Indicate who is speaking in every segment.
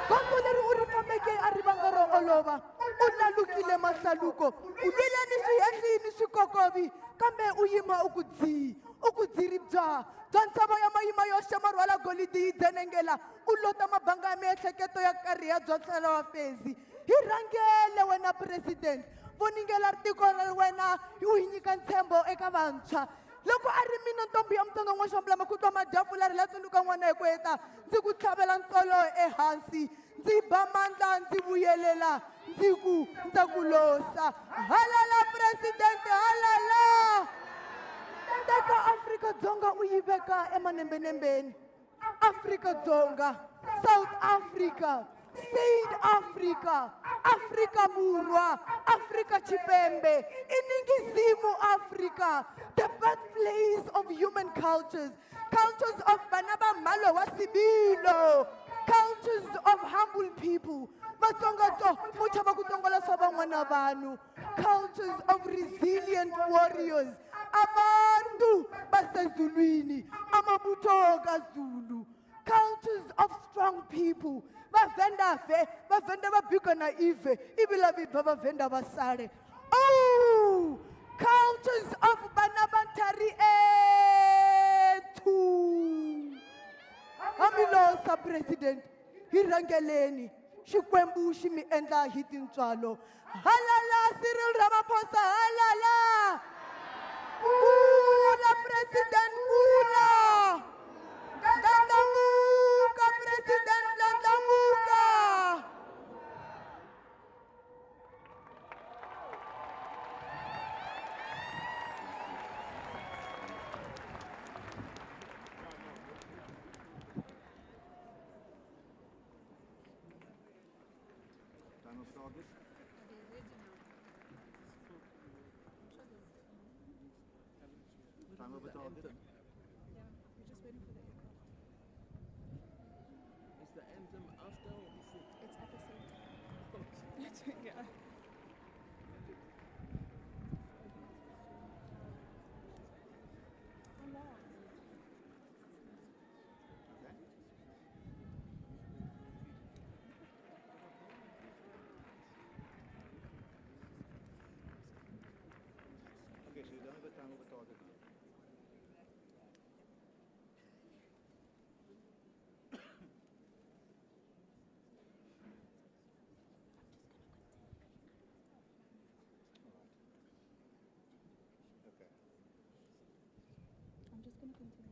Speaker 1: Gonzo leri u ri fambeke a rivanga ro olova, u lalukile mahlaluko, u lwile ni swiendli ni swikokovi, kambe u yima u ku dziri bya ntshava ya mayima yo xa marhwala golidi yi dzenengela, u lota mabanga ya miehleketo ya karhi ya byo tlhela wa fezi. Hi rhangele wena president, voningela tiko ra wena u hi nyika ntshembo eka vantshwa. Loko a ri mina ntombi ya mutsonga n'waxamulama ku twa madyafu la ri la tsundzuka n'wana hi ku heta, ndzi ku tlhavela ntsolo ehansi, ndzi ba mandla ndzi vuyelela, ndzi ku ndza ku losa. Halala presidente, halala! Teka Afrika-Dzonga u yi veka emanembenembeni. Afrika-Dzonga, South Africa, Saint Africa, Afrika Burwa, Afrika Chipembe, Iningizimu Africa, the birthplace of human cultures, cultures of Banaba Malo Wasibilo, cultures of humble people, cultures of resilient warriors, abantu basezulwini, amabutoga Zulu, cultures of strong people, bavenda babika na ive, ibila baba venda basare. Oh, cultures of banabantari etu. Amilosa president, hirangeleni, shikwembu shimi endla hitinchalo. Halala Cyril Ramaphosa, halala. Kula president, kula. Landamuka president, landamuka.
Speaker 2: Time of the target.
Speaker 3: Yeah, we're just waiting for the echo.
Speaker 4: Is the anthem after or before?
Speaker 3: It's at the same time. Yeah. How long?
Speaker 2: Okay. Okay, so you're done with the time of the target. Okay.
Speaker 3: I'm just going to continue.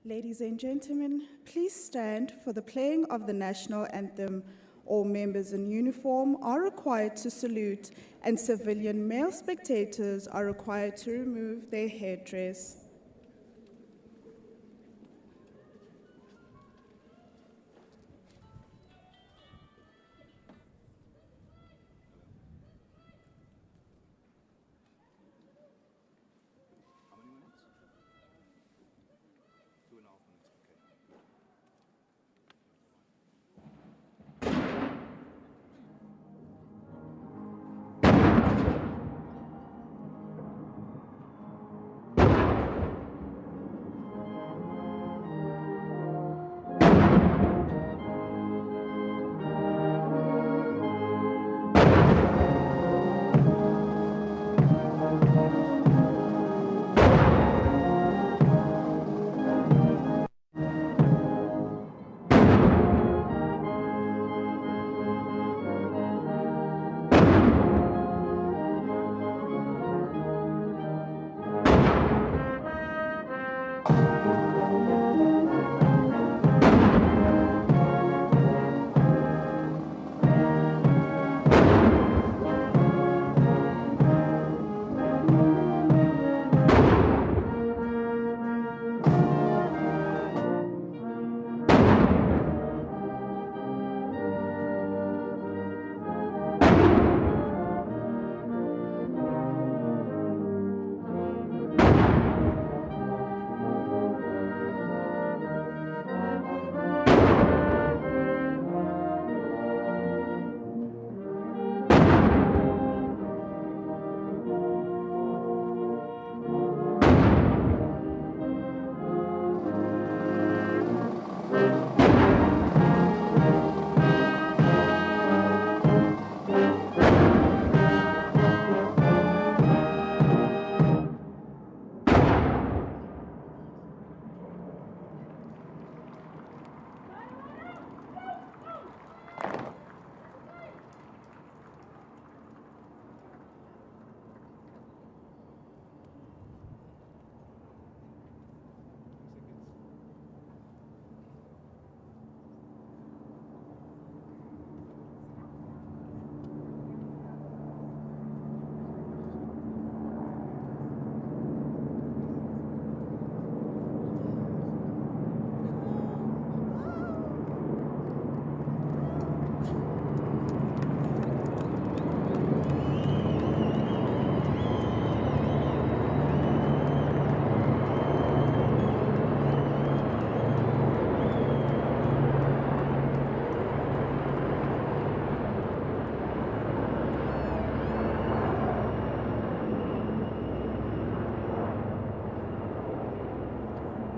Speaker 5: Ladies and gentlemen, please stand for the playing of the national anthem. All members in uniform are required to salute, and civilian male spectators are required to remove their headdress.
Speaker 2: How many minutes? 2.5 minutes, okay.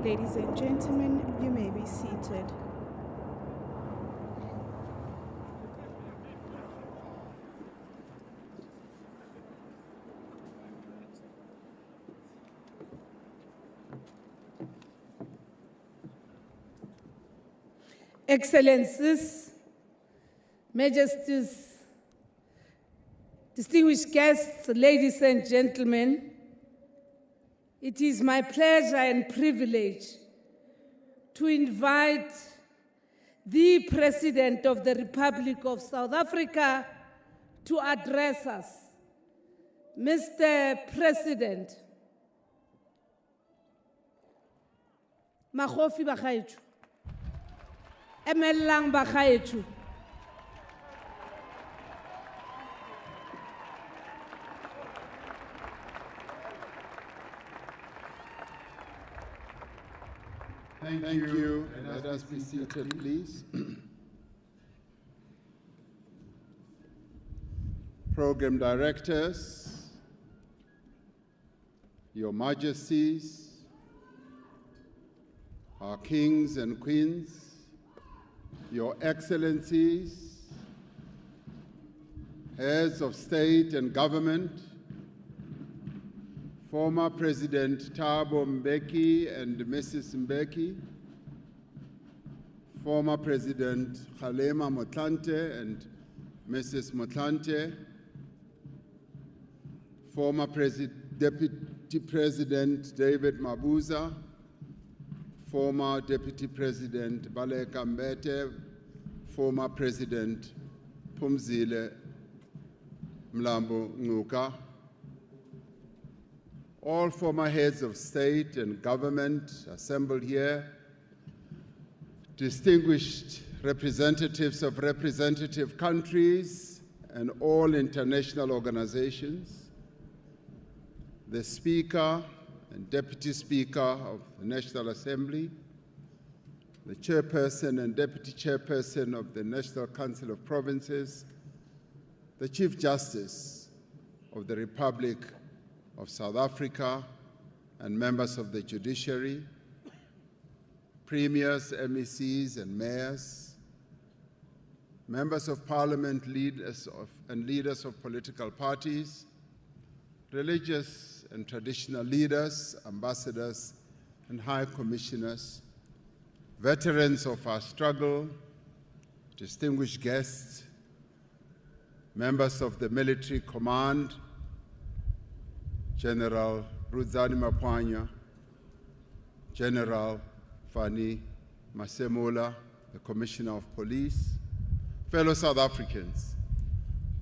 Speaker 5: Ladies and gentlemen, you may be seated.
Speaker 6: Excellencies, Majesties, distinguished guests, ladies and gentlemen, it is my pleasure and privilege to invite the President of the Republic of South Africa to address us. Mr. President, Makgofi ba gaetsho, emellang ba gaetsho,
Speaker 7: Thank you. Let us be seated, please. Program directors, Your Majesties, our kings and queens, Your Excellencies, heads of state and government, former President Thabo Mbeki and Mrs. Mbeki, former President Kgalema Motlanthe and Mrs. Motlanthe, former Deputy President David Mabuza, former Deputy President Baleka Mbete, former President Phumzile Mlambo Ngcuka, all former heads of state and government assembled here, distinguished representatives of representative countries and all international organizations, the Speaker and Deputy Speaker of the National Assembly, the Chairperson and Deputy Chairperson of the National Council of Provinces, the Chief Justice of the Republic of South Africa, and members of the judiciary, premiers, MECs, and mayors, members of parliament, leaders of political parties, religious and traditional leaders, ambassadors, and high commissioners, veterans of our struggle, distinguished guests, members of the military command, General Rudzani Mapwanya, General Fani Masemola, the Commissioner of Police, fellow South Africans.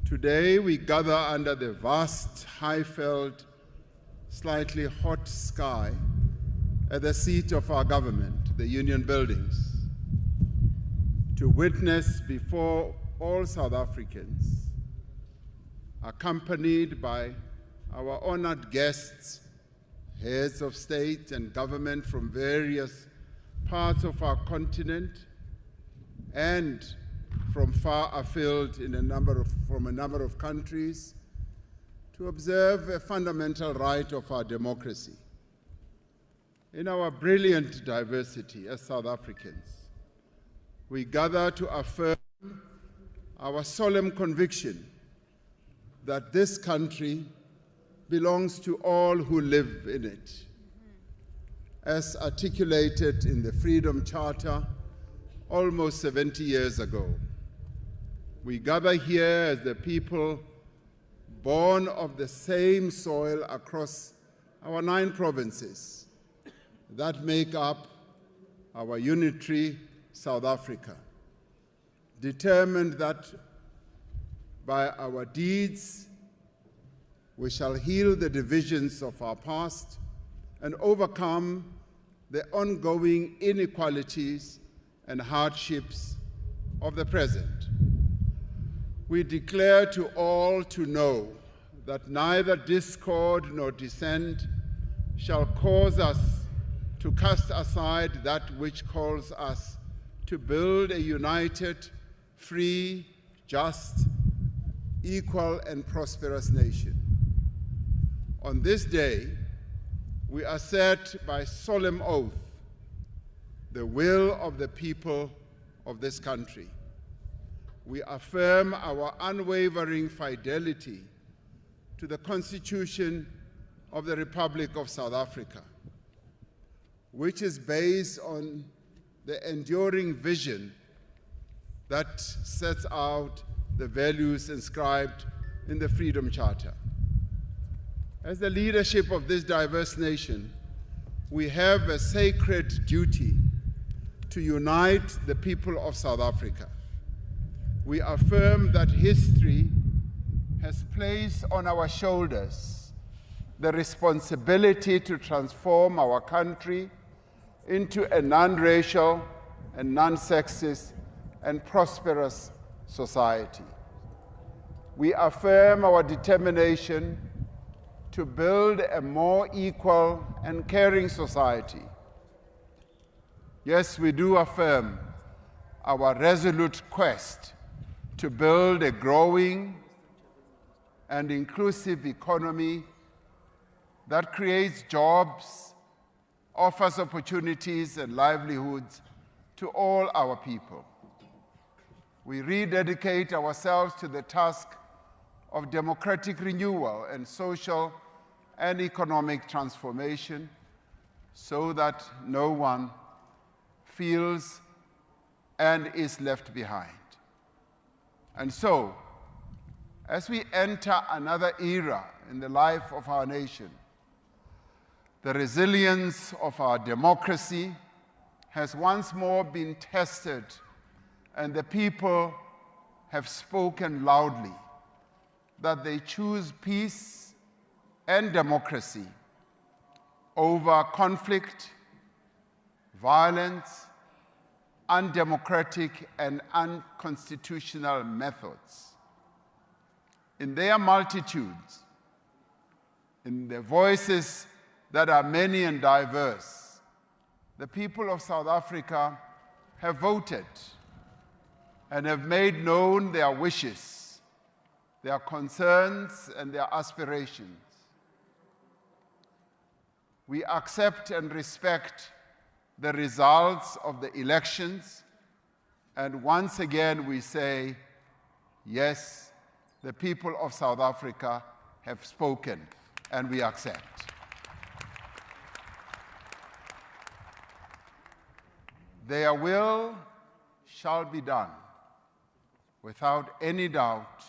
Speaker 7: Today we gather under the vast, high-felled, slightly hot sky at the seat of our government, the Union Buildings, to witness before all South Africans, accompanied by our honored guests, heads of state and government from various parts of our continent and from far afield from a number of countries, to observe a fundamental right of our democracy. In our brilliant diversity as South Africans, we gather to affirm our solemn conviction that this country belongs to all who live in it, as articulated in the Freedom Charter almost 70 years ago. We gather here as the people born of the same soil across our 9 provinces that make up our unitary South Africa, determined that by our deeds we shall heal the divisions of our past and overcome the ongoing inequalities and hardships of the present. We declare to all to know that neither discord nor dissent shall cause us to cast aside that which calls us to build a united, free, just, equal, and prosperous nation. On this day, we assert by solemn oath the will of the people of this country. We affirm our unwavering fidelity to the Constitution of the Republic of South Africa, which is based on the enduring vision that sets out the values inscribed in the Freedom Charter. As the leadership of this diverse nation, we have a sacred duty to unite the people of South Africa. We affirm that history has placed on our shoulders the responsibility to transform our country into a non-racial and non-sexist and prosperous society. We affirm our determination to build a more equal and caring society. Yes, we do affirm our resolute quest to build a growing and inclusive economy that creates jobs, offers opportunities and livelihoods to all our people. We rededicate ourselves to the task of democratic renewal and social and economic transformation so that no one feels and is left behind. And so, as we enter another era in the life of our nation, the resilience of our democracy has once more been tested, and the people have spoken loudly that they choose peace and democracy over conflict, violence, undemocratic and unconstitutional methods. In their multitudes, in their voices that are many and diverse, the people of South Africa have voted and have made known their wishes, their concerns, and their aspirations. We accept and respect the results of the elections, and once again we say, yes, the people of South Africa have spoken, and we accept. Their will shall be done without any doubt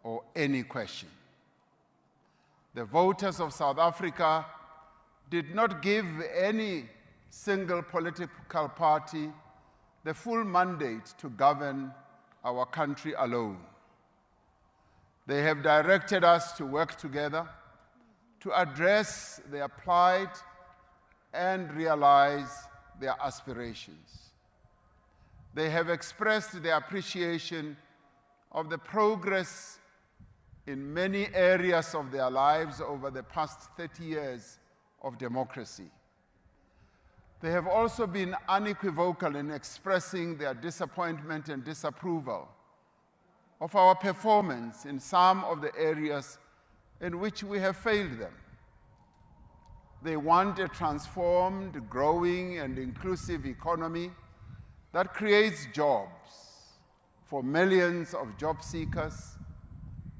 Speaker 7: or any question. The voters of South Africa did not give any single political party the full mandate to govern our country alone. They have directed us to work together to address their plight and realize their aspirations. They have expressed their appreciation of the progress in many areas of their lives over the past 30 years of democracy. They have also been unequivocal in expressing their disappointment and disapproval of our performance in some of the areas in which we have failed them. They want a transformed, growing, and inclusive economy that creates jobs for millions of job seekers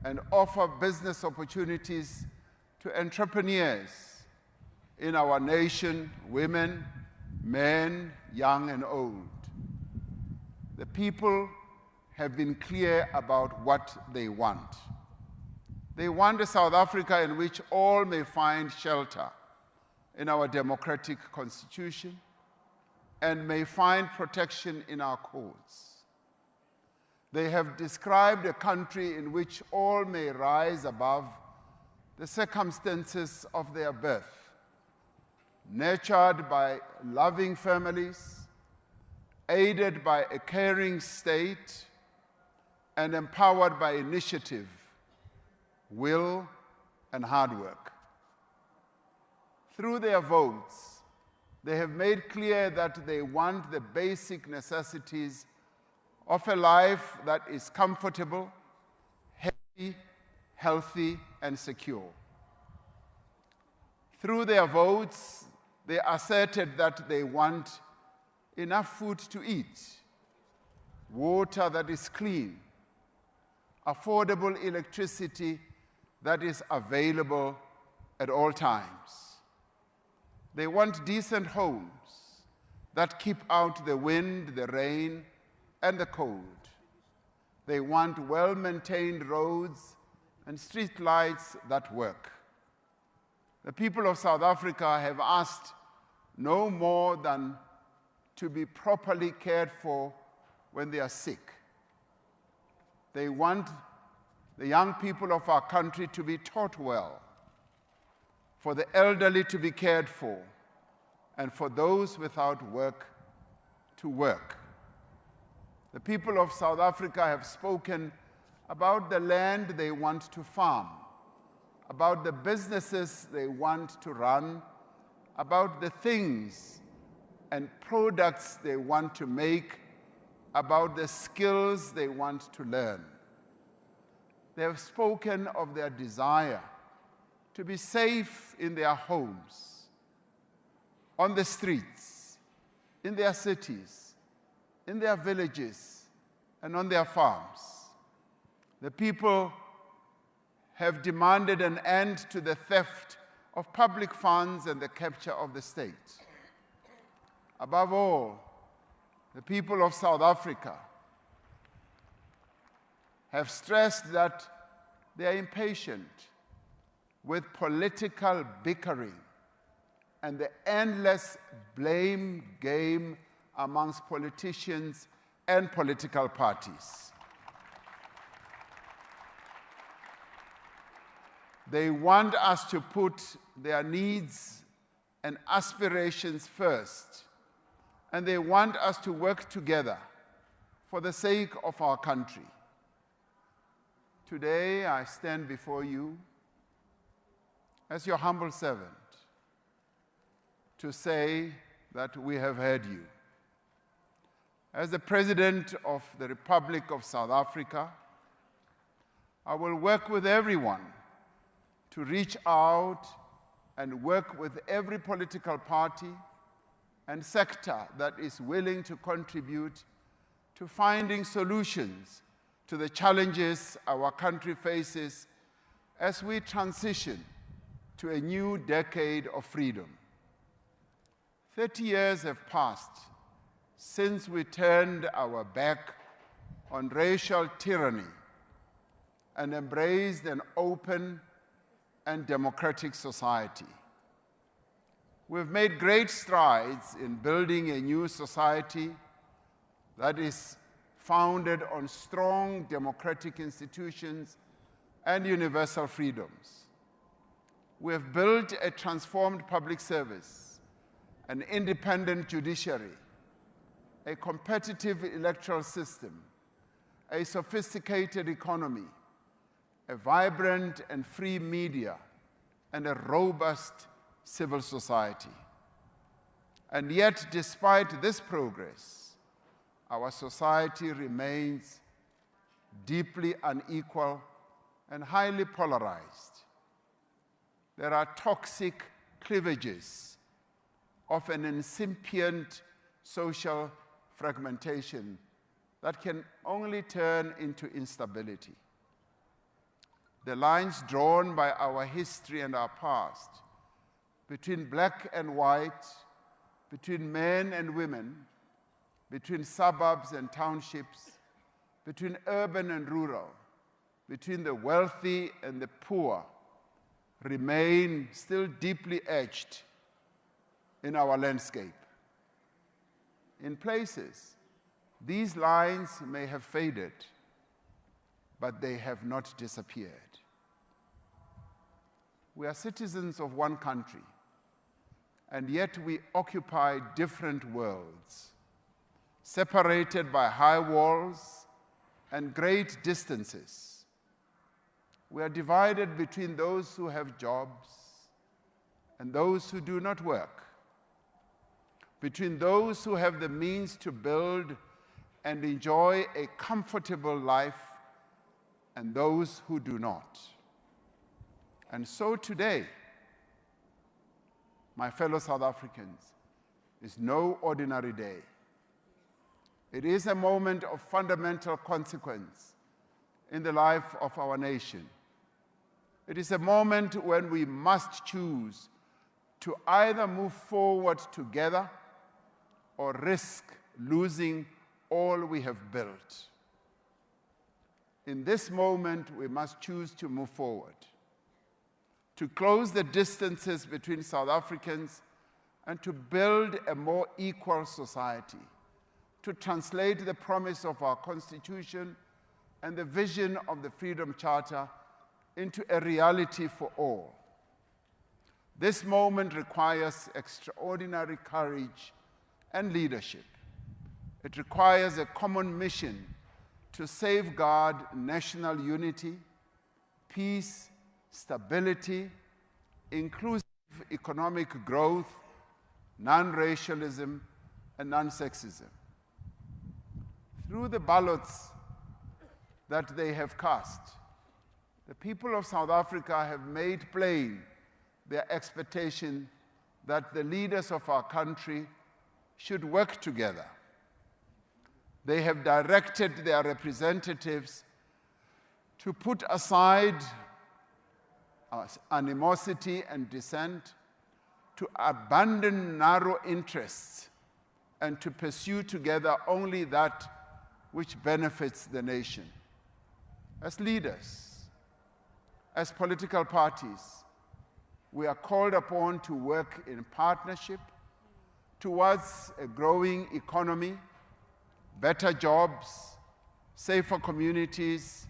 Speaker 7: and offer business opportunities to entrepreneurs in our nation, women, men, young and old. The people have been clear about what they want. They want a South Africa in which all may find shelter in our democratic constitution and may find protection in our courts. They have described a country in which all may rise above the circumstances of their birth, nurtured by loving families, aided by a caring state, and empowered by initiative, will, and hard work. Through their votes, they have made clear that they want the basic necessities of a life that is comfortable, happy, healthy, and secure. Through their votes, they asserted that they want enough food to eat, water that is clean, affordable electricity that is available at all times. They want decent homes that keep out the wind, the rain, and the cold. They want well-maintained roads and street lights that work. The people of South Africa have asked no more than to be properly cared for when they are sick. They want the young people of our country to be taught well, for the elderly to be cared for, and for those without work to work. The people of South Africa have spoken about the land they want to farm, about the businesses they want to run, about the things and products they want to make, about the skills they want to learn. They have spoken of their desire to be safe in their homes, on the streets, in their cities, in their villages, and on their farms. The people have demanded an end to the theft of public funds and the capture of the state. Above all, the people of South Africa have stressed that they are impatient with political bickering and the endless blame game amongst politicians and political parties. They want us to put their needs and aspirations first, and they want us to work together for the sake of our country. Today, I stand before you as your humble servant to say that we have heard you. As the President of the Republic of South Africa, I will work with everyone to reach out and work with every political party and sector that is willing to contribute to finding solutions to the challenges our country faces as we transition to a new decade of freedom. 30 years have passed since we turned our back on racial tyranny and embraced an open and democratic society. We've made great strides in building a new society that is founded on strong democratic institutions and universal freedoms. We have built a transformed public service, an independent judiciary, a competitive electoral system, a sophisticated economy, a vibrant and free media, and a robust civil society. And yet, despite this progress, our society remains deeply unequal and highly polarized. There are toxic cleavages of an incipient social fragmentation that can only turn into instability. The lines drawn by our history and our past, between black and white, between men and women, between suburbs and townships, between urban and rural, between the wealthy and the poor, remain still deeply etched in our landscape. In places, these lines may have faded, but they have not disappeared. We are citizens of one country, and yet we occupy different worlds, separated by high walls and great distances. We are divided between those who have jobs and those who do not work, between those who have the means to build and enjoy a comfortable life and those who do not. And so today, my fellow South Africans, is no ordinary day. It is a moment of fundamental consequence in the life of our nation. It is a moment when we must choose to either move forward together or risk losing all we have built. In this moment, we must choose to move forward, to close the distances between South Africans and to build a more equal society, to translate the promise of our Constitution and the vision of the Freedom Charter into a reality for all. This moment requires extraordinary courage and leadership. It requires a common mission to safeguard national unity, peace, stability, inclusive economic growth, non-racialism, and non-sexism. Through the ballots that they have cast, the people of South Africa have made plain their expectation that the leaders of our country should work together. They have directed their representatives to put aside animosity and dissent, to abandon narrow interests, and to pursue together only that which benefits the nation. As leaders, as political parties, we are called upon to work in partnership towards a growing economy, better jobs, safer communities,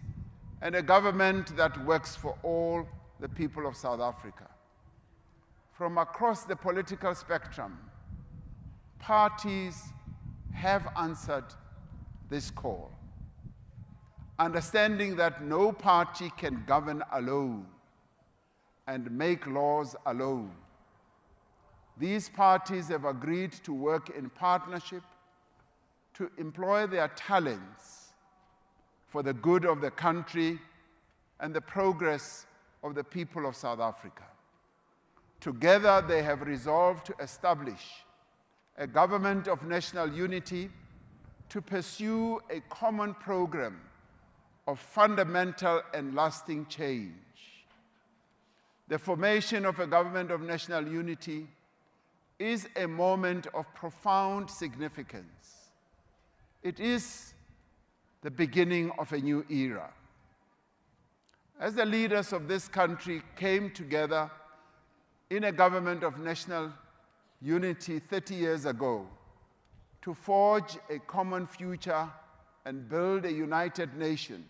Speaker 7: and a government that works for all the people of South Africa. From across the political spectrum, parties have answered this call, understanding that no party can govern alone and make laws alone. These parties have agreed to work in partnership to employ their talents for the good of the country and the progress of the people of South Africa. Together, they have resolved to establish a government of national unity to pursue a common program of fundamental and lasting change. The formation of a government of national unity is a moment of profound significance. It is the beginning of a new era. As the leaders of this country came together in a government of national unity 30 years ago to forge a common future and build a united nation,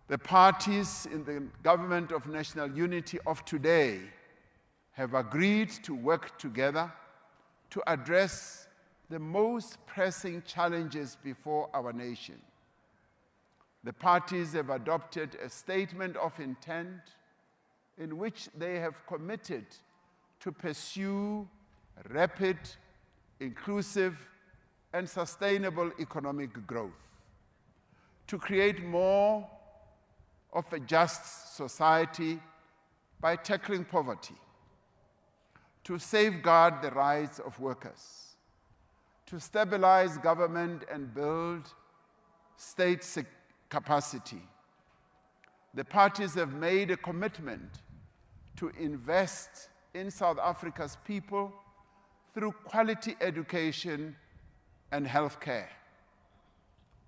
Speaker 7: the parties in the government of national unity of today have agreed to work together to address the most pressing challenges before our nation. The parties have adopted a statement of intent in which they have committed to pursue rapid, inclusive, and sustainable economic growth, to create more of a just society by tackling poverty, to safeguard the rights of workers, to stabilize government and build state capacity. The parties have made a commitment to invest in South Africa's people through quality education and healthcare,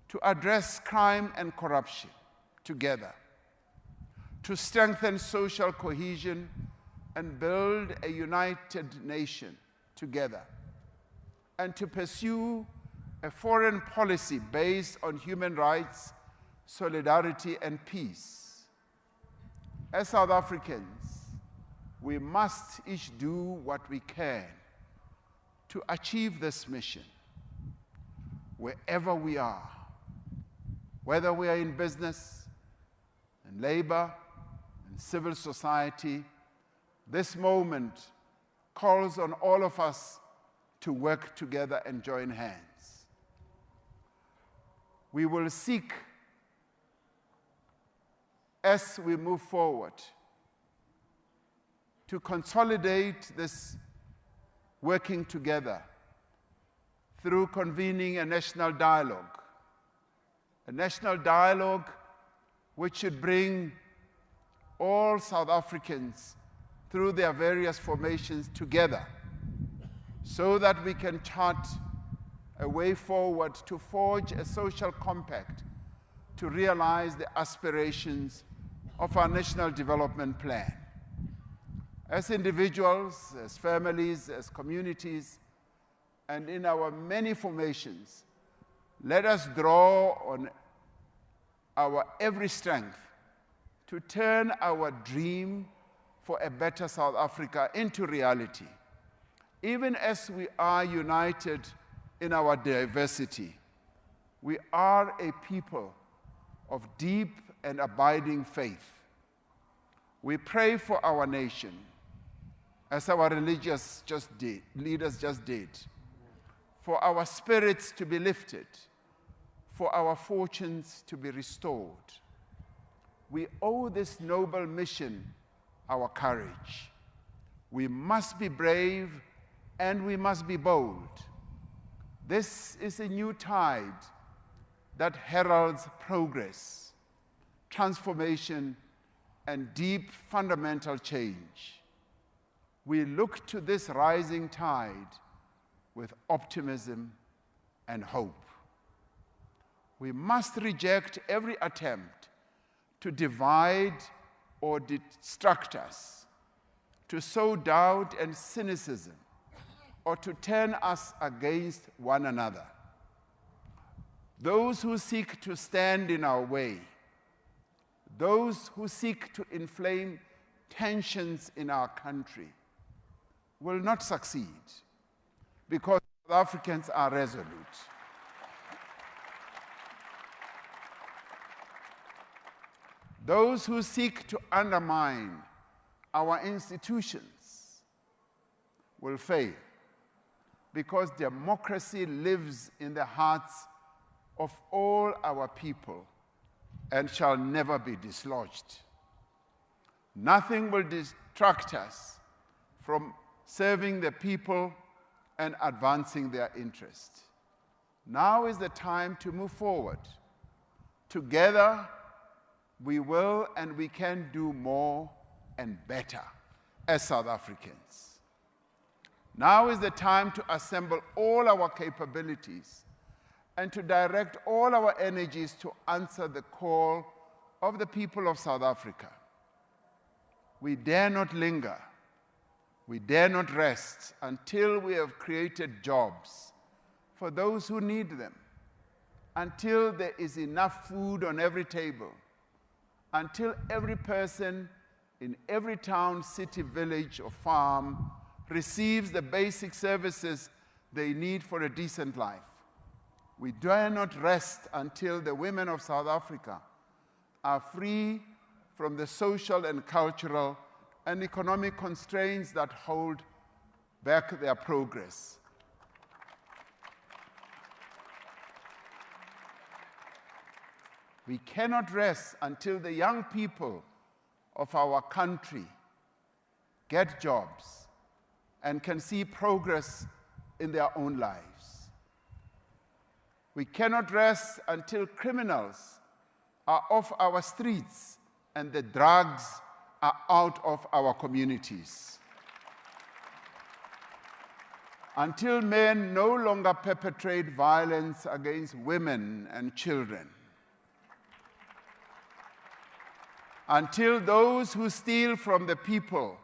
Speaker 7: to address crime and corruption together, to strengthen social cohesion and build a united nation together, and to pursue a foreign policy based on human rights, solidarity, and peace. As South Africans, we must each do what we can to achieve this mission, wherever we are, whether we are in business, in labor, in civil society. This moment calls on all of us to work together and join hands. We will seek, as we move forward, to consolidate this working together through convening a national dialogue which should bring all South Africans through their various formations together so that we can chart a way forward to forge a social compact to realize the aspirations of our National Development Plan. As individuals, as families, as communities, and in our many formations, let us draw on our every strength to turn our dream for a better South Africa into reality, even as we are united in our diversity. We are a people of deep and abiding faith. We pray for our nation, as our religious leaders just did, for our spirits to be lifted, for our fortunes to be restored. We owe this noble mission our courage. We must be brave and we must be bold. This is a new tide that heralds progress, transformation, and deep fundamental change. We look to this rising tide with optimism and hope. We must reject every attempt to divide or distract us, to sow doubt and cynicism, or to turn us against one another. Those who seek to stand in our way, those who seek to inflame tensions in our country, will not succeed because South Africans are resolute. Those who seek to undermine our institutions will fail because democracy lives in the hearts of all our people and shall never be dislodged. Nothing will distract us from serving the people and advancing their interests. Now is the time to move forward. Together, we will and we can do more and better as South Africans. Now is the time to assemble all our capabilities and to direct all our energies to answer the call of the people of South Africa. We dare not linger. We dare not rest until we have created jobs for those who need them, until there is enough food on every table, until every person in every town, city, village, or farm receives the basic services they need for a decent life. We dare not rest until the women of South Africa are free from the social and cultural and economic constraints that hold back their progress. We cannot rest until the young people of our country get jobs and can see progress in their own lives. We cannot rest until criminals are off our streets and the drugs are out of our communities. Until men no longer perpetrate violence against women and children. Until those who steal from the people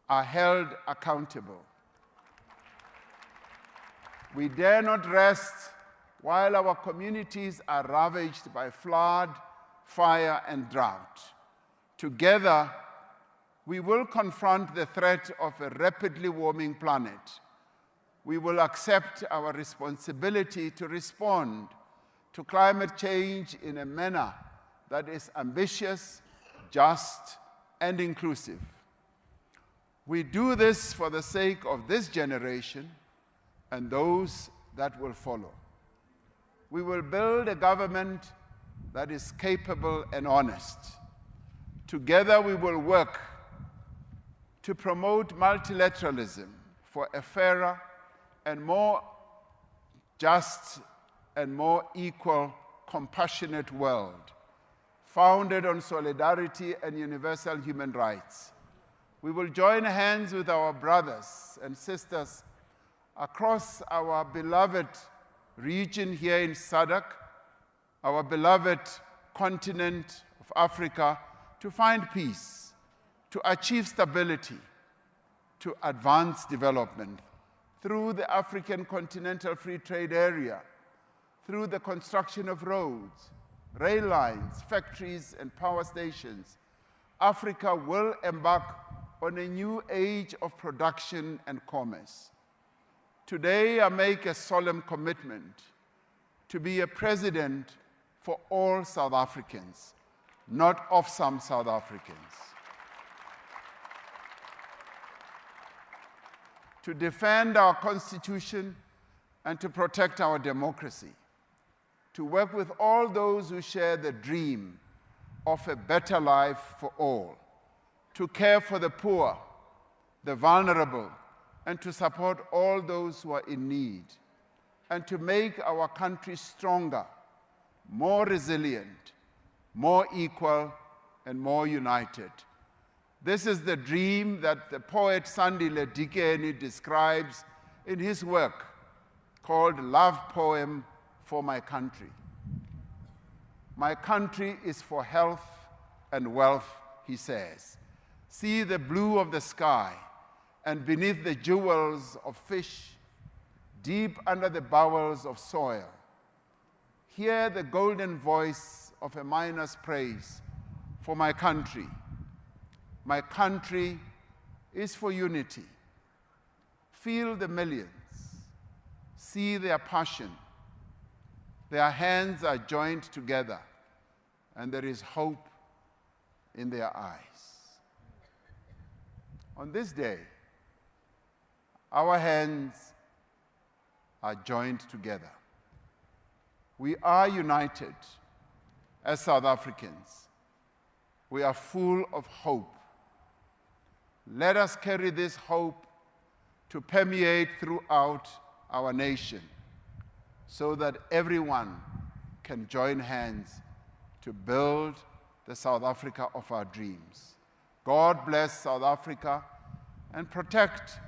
Speaker 7: are held accountable. We dare not rest while our communities are ravaged by flood, fire, and drought. Together, we will confront the threat of a rapidly warming planet. We will accept our responsibility to respond to climate change in a manner that is ambitious, just, and inclusive. We do this for the sake of this generation and those that will follow. We will build a government that is capable and honest. Together we will work to promote multilateralism for a fairer and more just and more equal, compassionate world, founded on solidarity and universal human rights. We will join hands with our brothers and sisters across our beloved region here in SADC, our beloved continent of Africa, to find peace, to achieve stability, to advance development through the African Continental Free Trade Area, through the construction of roads, rail lines, factories, and power stations. Africa will embark on a new age of production and commerce. Today, I make a solemn commitment to be a president for all South Africans, not of some South Africans. To defend our Constitution and to protect our democracy. To work with all those who share the dream of a better life for all. To care for the poor, the vulnerable, and to support all those who are in need. And to make our country stronger, more resilient, more equal, and more united. This is the dream that the poet Sandile Dikeni describes in his work called Love Poem for My Country. My country is for health and wealth, he says. See the blue of the sky, and beneath the jewels of fish, deep under the bowels of soil. Hear the golden voice of a miner's praise for my country. My country is for unity. Feel the millions. See their passion. Their hands are joined together, and there is hope in their eyes. On this day, our hands are joined together. We are united as South Africans. We are full of hope. Let us carry this hope to permeate throughout our nation so that everyone can join hands to build the South Africa of our dreams. God bless South Africa and protect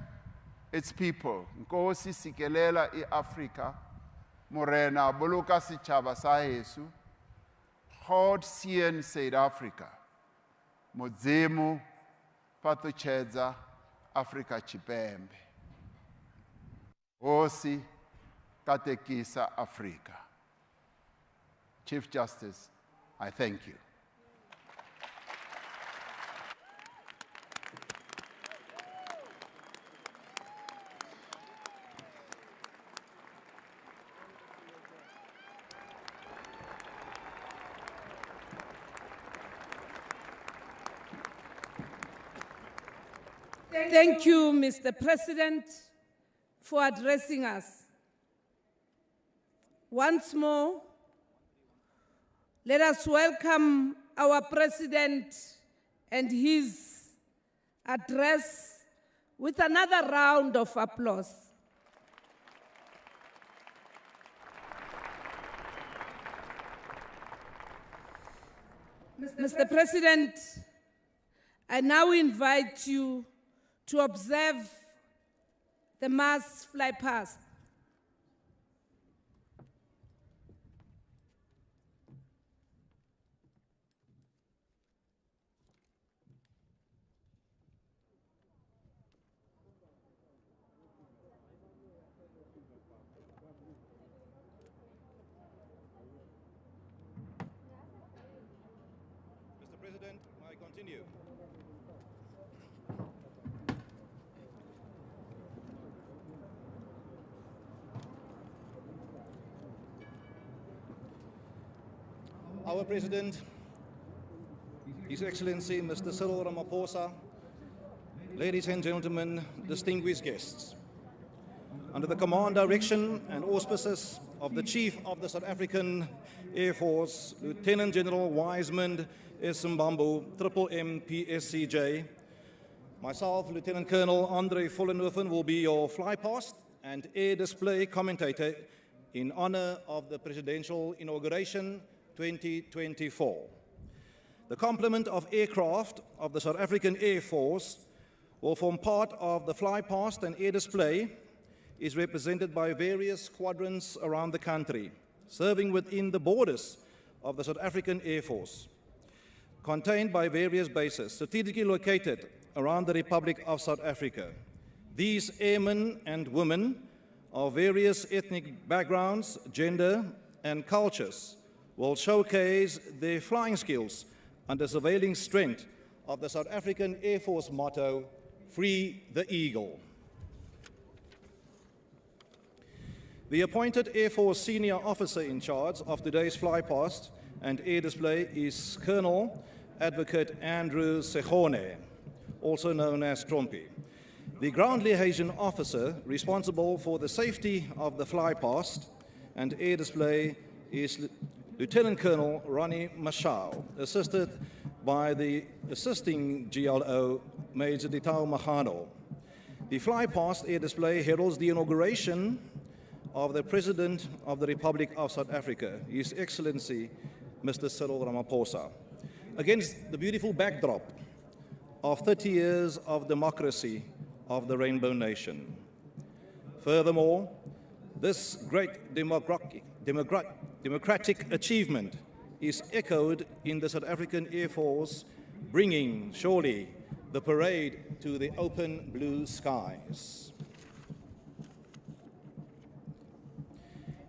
Speaker 7: its people. Nkosi sikelela i-Afrika, morena boloka setjhaba sa heso. God seën Suid-Afrika. Modimo pathochedza Afrika Tshipembe. Hosi katekisa Afrika. Chief Justice, I thank you.
Speaker 6: Thank you, Mr. President, for addressing us. Once more, let us welcome our President and his address with another round of applause. Mr. President, I now invite you to observe the mass fly past.
Speaker 2: Mr. President, may I continue? Our President, His Excellency Mr. Cyril Ramaphosa, ladies and gentlemen, distinguished guests. Under the command, direction and auspices of the Chief of the South African Air Force, Lieutenant General Wiseman Esimbambo, Triple MPSCJ, myself, Lieutenant Colonel Andre Vollenhoven, will be your fly past and air display commentator in honor of the Presidential Inauguration 2024. The complement of aircraft of the South African Air Force will form part of the flypast, and air display is represented by various squadrons around the country, serving within the borders of the South African Air Force, contained by various bases strategically located around the Republic of South Africa. These airmen and women of various ethnic backgrounds, gender, and cultures will showcase their flying skills under surveilling strength of the South African Air Force motto, "Free the Eagle." The appointed Air Force senior officer in charge of today's flypast and air display is Colonel Advocate Andrew Segone, also known as Trumpy. The ground liaison officer responsible for the safety of the flypast and air display is Lieutenant Colonel Ronnie Mashao, assisted by the assisting GLO Major Ditao Mahano. The flypast air display heralds the inauguration of the President of the Republic of South Africa, His Excellency Mr. Cyril Ramaphosa, against the beautiful backdrop of 30 years of democracy of the Rainbow Nation. Furthermore, this great democratic achievement is echoed in the South African Air Force, bringing surely the parade to the open blue skies.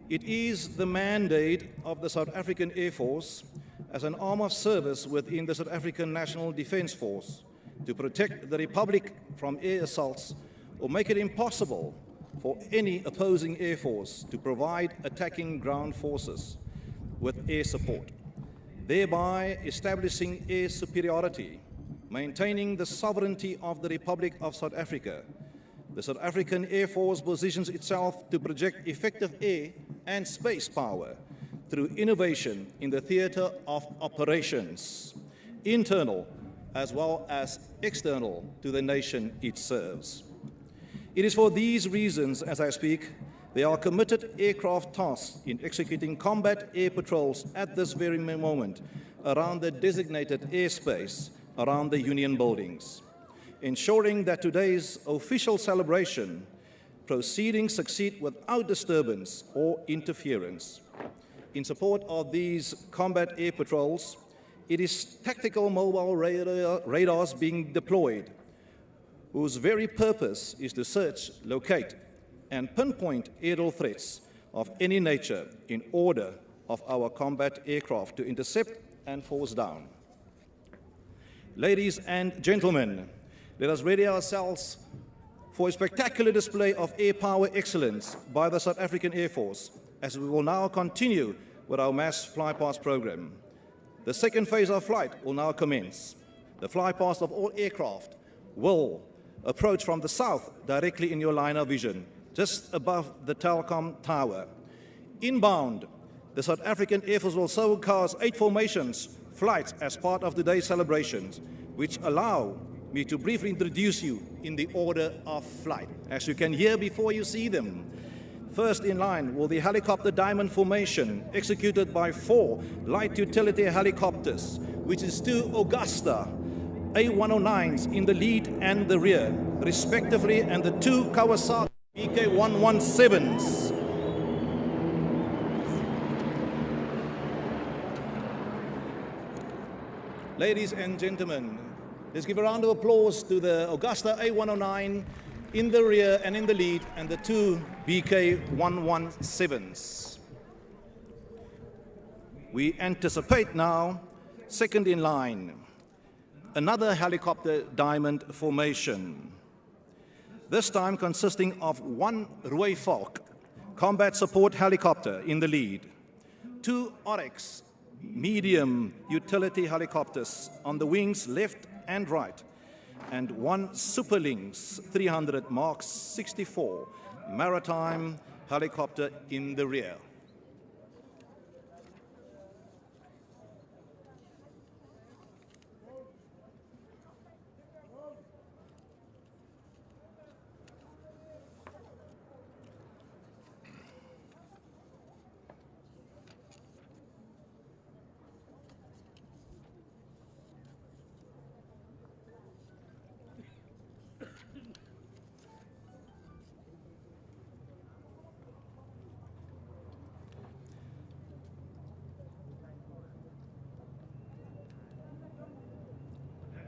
Speaker 2: It is the mandate of the South African Air Force as an arm of service within the South African National Defence Force to protect the Republic from air assaults or make it impossible for any opposing air force to provide attacking ground forces with air support, thereby establishing air superiority, maintaining the sovereignty of the Republic of South Africa. The South African Air Force positions itself to project effective air and space power through innovation in the theatre of operations, internal as well as external to the nation it serves. It is for these reasons, as I speak, there are committed aircraft tasks in executing combat air patrols at this very moment around the designated airspace around the Union buildings, ensuring that today's official celebration proceedings succeed without disturbance or interference. In support of these combat air patrols, it is tactical mobile radars being deployed, whose very purpose is to search, locate, and pinpoint aerial threats of any nature in order of our combat aircraft to intercept and force down. Ladies and gentlemen, let us ready ourselves for a spectacular display of air power excellence by the South African Air Force, as we will now continue with our mass flypast program. The second phase of flight will now commence. The flypast of all aircraft will approach from the south directly in your line of vision, just above the Telkom Tower. Inbound, the South African Air Force will so cast 8 formations flights as part of today's celebrations, which allow me to briefly introduce you in the order of flight, as you can hear before you see them. First in line will the helicopter diamond formation, executed by 4 light utility helicopters, which is 2 Augusta A109s in the lead and the rear, respectively, and the 2 Kawasaki BK117s. Ladies and gentlemen, let's give a round of applause to the Augusta A109 in the rear and in the lead, and the 2 BK117s. We anticipate now, second in line, another helicopter diamond formation, this time consisting of 1 Rooi Valk combat support helicopter in the lead, 2 Oryx medium utility helicopters on the wings left and right, and 1 Super Lynx 300 Mark 64 maritime helicopter in the rear.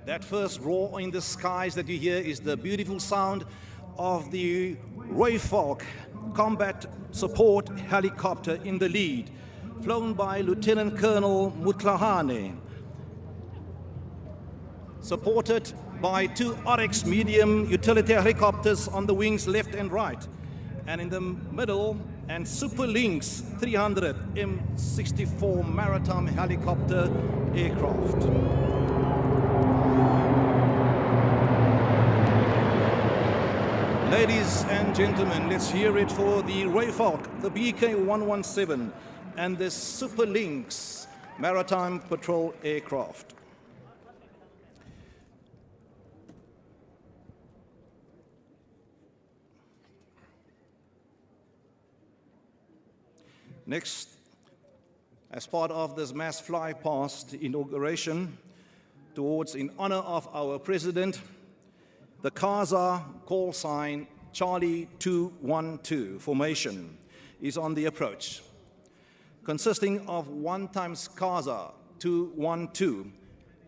Speaker 2: That first roar in the skies that you hear is the beautiful sound of the Rooivalk Combat Support Helicopter in the lead, flown by Lieutenant Colonel Motlanthe, supported by 2 Oryx medium utility helicopters on the wings left and right, and in the middle, and Super Lynx 300 M64 maritime helicopter aircraft. Ladies and gentlemen, let's hear it for the Rooivalk, the BK-117, and the Super Lynx maritime patrol aircraft. Next, as part of this mass fly-past inauguration towards in honor of our President, the CASA call sign Charlie 212 formation is on the approach, consisting of 1 times CASA 212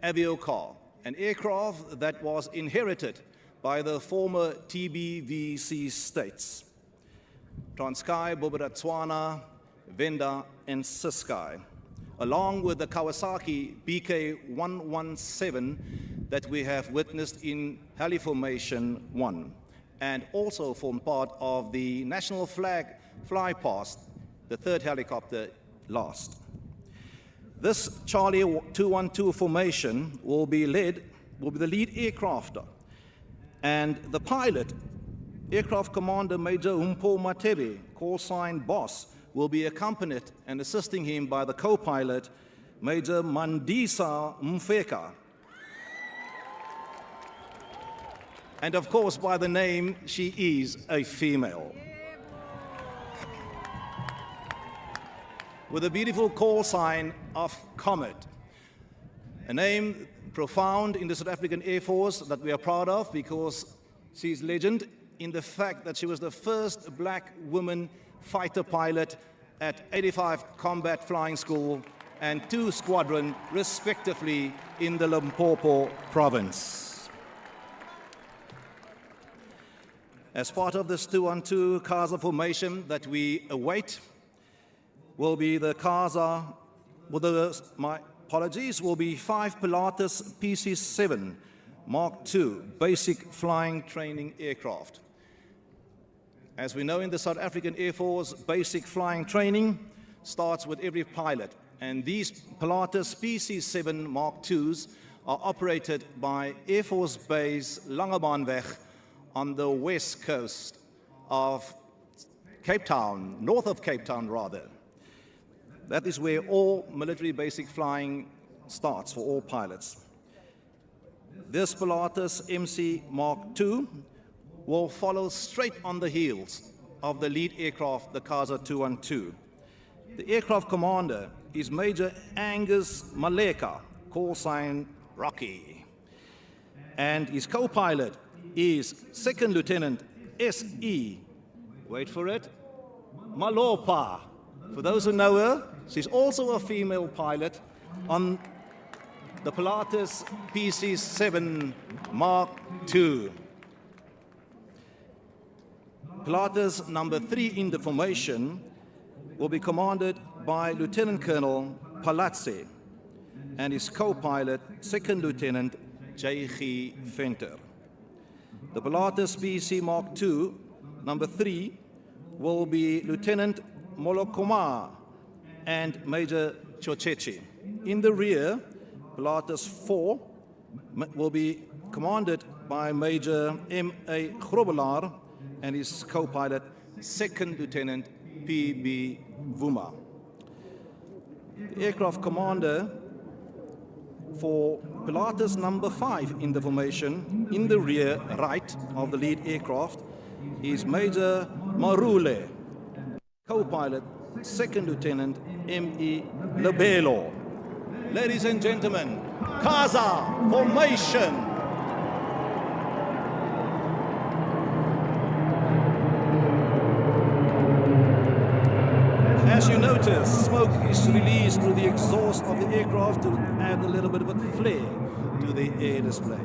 Speaker 2: Aviocar, an aircraft that was inherited by the former TBVC states, Transkei, Bophuthatswana, Venda, and Ciskei, along with the Kawasaki BK-117 that we have witnessed in Heli Formation 1, and also form part of the national flag fly-past, the 3rd helicopter last. This Charlie 212 formation will be the lead aircrafter, and the pilot, Aircraft Commander Major Humpo Matebe, call sign Boss, will be accompanied and assisting him by the co-pilot, Major Mandisa Mfeka. And of course, by the name, she is a female. With a beautiful call sign of Comet, a name profound in the South African Air Force that we are proud of because she's legend in the fact that she was the first black woman fighter pilot at 85 Combat Flying School and 2 Squadron, respectively, in the Limpopo province. As part of this 212 CASA formation that we await, will be the CASA, my apologies, will be 5 Pilatus PC-7 Mark II basic flying training aircraft. As we know, in the South African Air Force, basic flying training starts with every pilot, and these Pilatus PC-7 Mark IIs are operated by Air Force Base Langebaanweg on the west coast of Cape Town, north of Cape Town rather. That is where all military basic flying starts for all pilots. This Pilatus MC Mark II will follow straight on the heels of the lead aircraft, the CASA 212. The aircraft commander is Major Angus Maleka, call sign Rocky. And his co-pilot is 2nd Lieutenant S.E., wait for it, Malopa. For those who know her, she's also a female pilot on the Pilatus PC-7 Mark II. Pilatus number 3 in the formation will be commanded by Lieutenant Colonel Palatse and his co-pilot, 2nd Lieutenant J.G. Venter. The Pilatus PC Mark II, number 3, will be Lieutenant Molokoma and Major Chochechi. In the rear, Pilatus 4 will be commanded by Major M.A. Grobelaar and his co-pilot, 2nd Lieutenant P.B. Vuma. The aircraft commander for Pilatus number 5 in the formation, in the rear right of the lead aircraft, is Major Marule, co-pilot, 2nd Lieutenant M.E. Lebelo. Ladies and gentlemen, CASA formation. As you notice, smoke is released through the exhaust of the aircraft to add a little bit of a flair to the air display.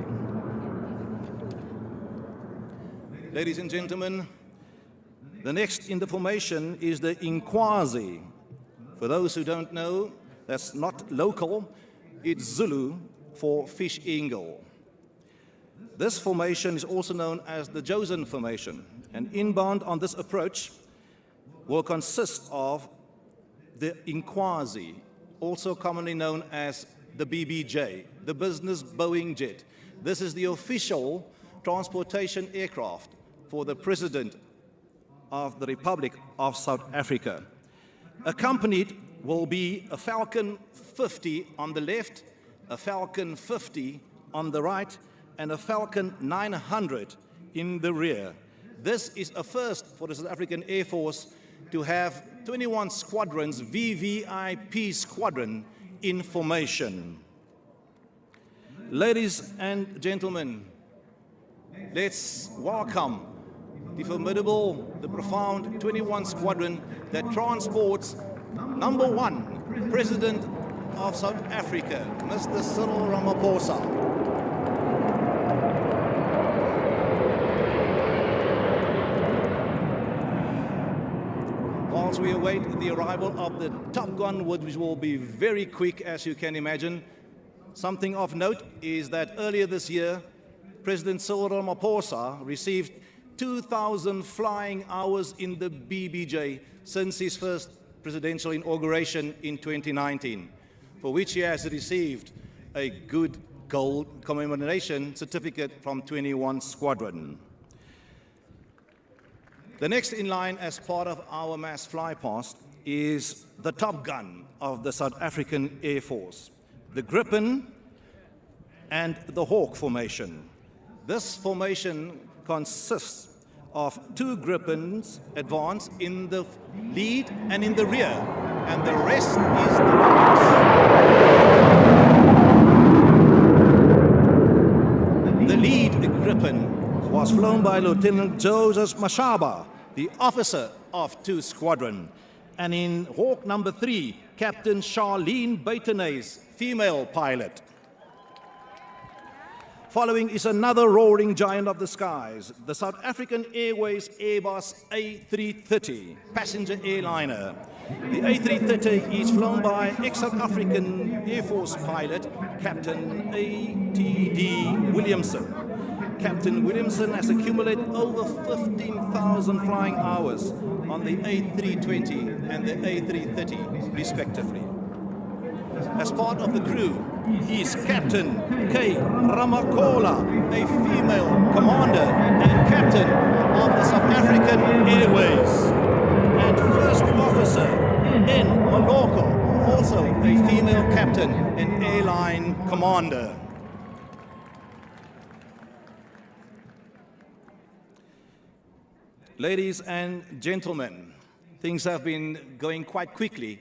Speaker 2: Ladies and gentlemen, the next in the formation is the Inkwazi. For those who don't know, that's not local, it's Zulu for fish eagle. This formation is also known as the Josen formation, and inbound on this approach will consist of the Inkwazi, also commonly known as the BBJ, the business Boeing jet. This is the official transportation aircraft for the President of the Republic of South Africa. Accompanied will be a Falcon 50 on the left, a Falcon 50 on the right, and a Falcon 900 in the rear. This is a first for the South African Air Force to have 21 squadrons, VVIP squadron, in formation. Ladies and gentlemen, let's welcome the formidable, the profound 21 squadron that transports number 1, President of South Africa, Mr. Cyril Ramaphosa. Whilst we await the arrival of the Top Gun, which will be very quick, as you can imagine, something of note is that earlier this year, President Cyril Ramaphosa received 2,000 flying hours in the BBJ since his first presidential inauguration in 2019, for which he has received a good gold commemoration certificate from 21 Squadron. The next in line as part of our mass fly past is the Top Gun of the South African Air Force, the Gripen and the Hawk formation. This formation consists of 2 Gripens advanced in the lead and in the rear, and the rest is the wings. The lead Gripen was flown by Lieutenant Joseph Mashaba, the officer of 2 Squadron, and in Hawk number 3, Captain Charlene Batenays, female pilot. Following is another roaring giant of the skies, the South African Airways Airbus A330 passenger airliner. The A330 is flown by ex-South African Air Force pilot, Captain A.T.D. Williamson. Captain Williamson has accumulated over 15,000 flying hours on the A320 and the A330, respectively. As part of the crew is Captain K. Ramakola, a female commander and captain of the South African Airways, and First Officer N. Maloko, also a female captain and airline commander. Ladies and gentlemen, things have been going quite quickly,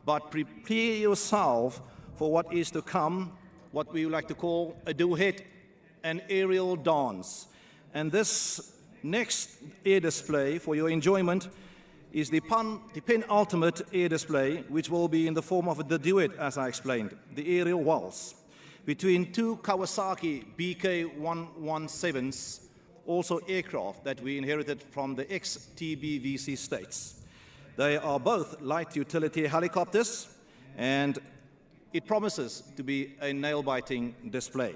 Speaker 2: but prepare yourself for what is to come, what we would like to call a duet, an aerial dance. And this next air display, for your enjoyment, is the penultimate air display, which will be in the form of the duet, as I explained, the aerial waltz, between 2 Kawasaki BK-117s, also aircraft that we inherited from the ex-TBVC states. They are both light utility helicopters, and it promises to be a nail-biting display.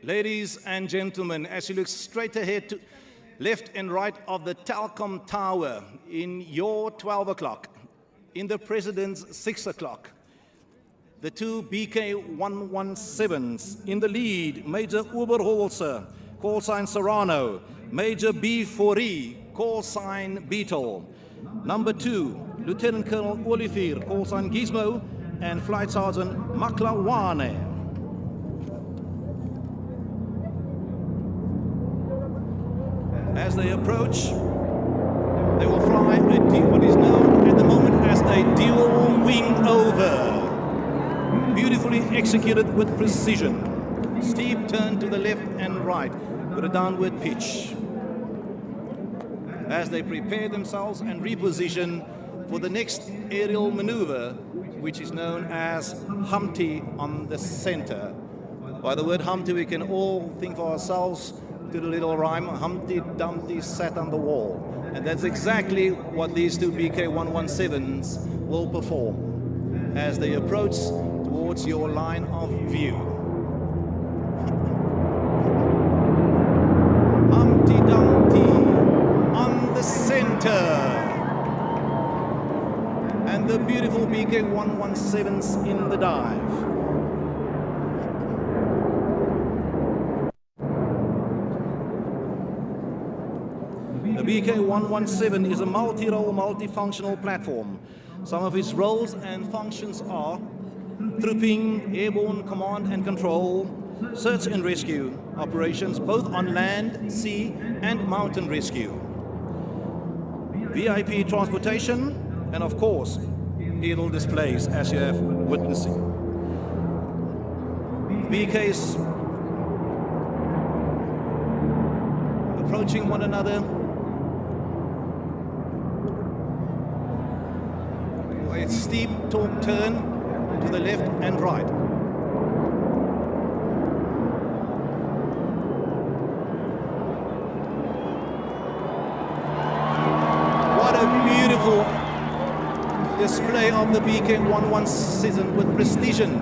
Speaker 2: Ladies and gentlemen, as you look straight ahead to left and right of the Telkom Tower in your 12 o'clock, in the President's 6 o'clock, the 2 BK-117s in the lead, Major Oberholzer, call sign Serrano, Major B4E, call sign Beetle, number 2, Lieutenant Colonel Olivier, call sign Gizmo, and Flight Sergeant Maklawane. As they approach, they will fly what is known at the moment as a dual wing over. Beautifully executed with precision. Steep turn to the left and right with a downward pitch. as they prepare themselves and reposition for the next aerial maneuver, which is known as Humpty on the center. By the word Humpty, we can all think for ourselves to the little rhyme, Humpty Dumpty sat on the wall. And that's exactly what these two BK117s will perform as they approach towards your line of view. Humpty Dumpty on the center. And the beautiful BK117s in the dive. The BK117 is a multi-role, multifunctional platform. Some of its roles and functions are trooping, airborne command and control, search and rescue operations, both on land, sea, and mountain rescue, VIP transportation, and of course, aerial displays, as you have witnessing. BKs approaching one another. A steep turn to the left and right. What a beautiful display of the BK117 with precision